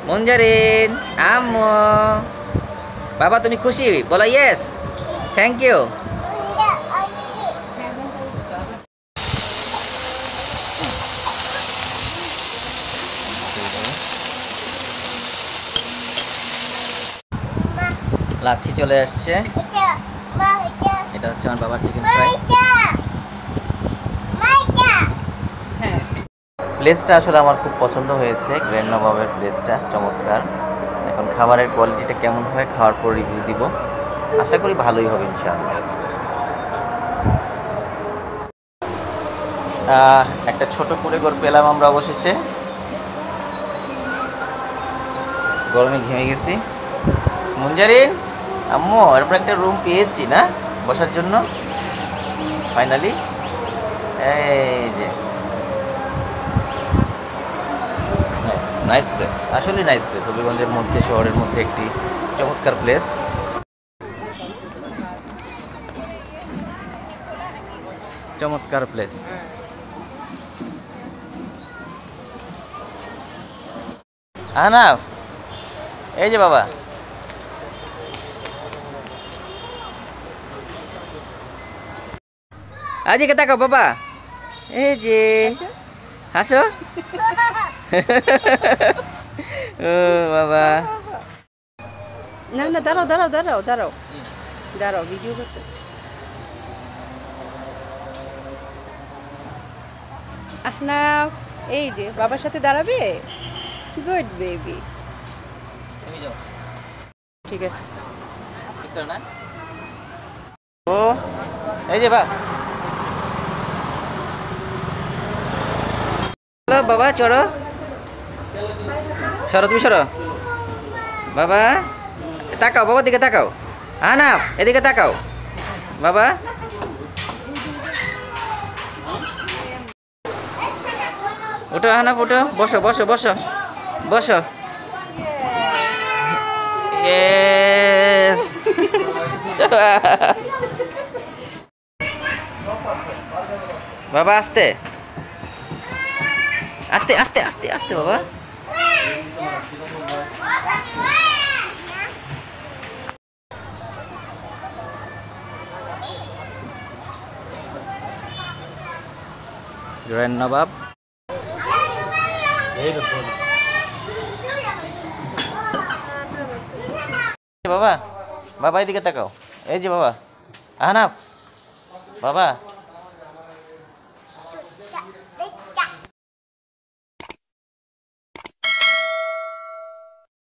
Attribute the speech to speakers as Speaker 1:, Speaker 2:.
Speaker 1: মুঞ্জারিন আম্মু বাবা তুমি খুশি বলো ইয়েস থ্যাংক ইউ লাচ্ছি চলে আসছে এটা হচ্ছে আমার বাবার চিকেন ফ্রাই প্লেসটা আসলে আমার খুব পছন্দ হয়েছে গ্র্যান্ড নবাবের প্লেসটা চমৎকার এখন খাবারের কোয়ালিটিটা কেমন হয় খাওয়ার পর রিভিউ দিব আশা করি ভালোই হবে ইনশাআল্লাহ একটা ছোট করে গড় পেলাম আমরা অবশেষে গরমে ঘেমে গেছি মুঞ্জারিন আম্মু এরপর একটা রুম পেয়েছি না বসার জন্য ফাইনালি এই যে নাইস প্লেস আসলে নাইস প্লেস হবিগঞ্জের মধ্যে শহরের মধ্যে একটি চমৎকার প্লেস চমৎকার প্লেস আহনাফ এই যে বাবা আজকে তাকাও বাবা এই যে হাসো ও বাবা
Speaker 2: না না দাঁড়াও দাঁড়াও দাঁড়াও দাঁড়াও দাঁড়াও ভিডিও করতেছি আহনাফ এই যে বাবার সাথে দাঁড়াবে গুড বেবি
Speaker 1: তুমি যাও
Speaker 2: ঠিক আছে
Speaker 1: ভিতর না ও এই যে বাবা হ্যালো বাবা চড়ো সরো তুমি সরো বাবা তাকাও বাবার দিকে তাকাও আহনাফ এদিকে তাকাও বাবা ওঠো আহনাফ ওঠো বসো বসো বসো বসো ইয়েস বাবা আস্তে আস্তে আস্তে আস্তে আস্তে বাবা গ্র্যান্ড নবাব বাবা বাবা এদিকে তাকাও এই যে বাবা আহনাফ বাবা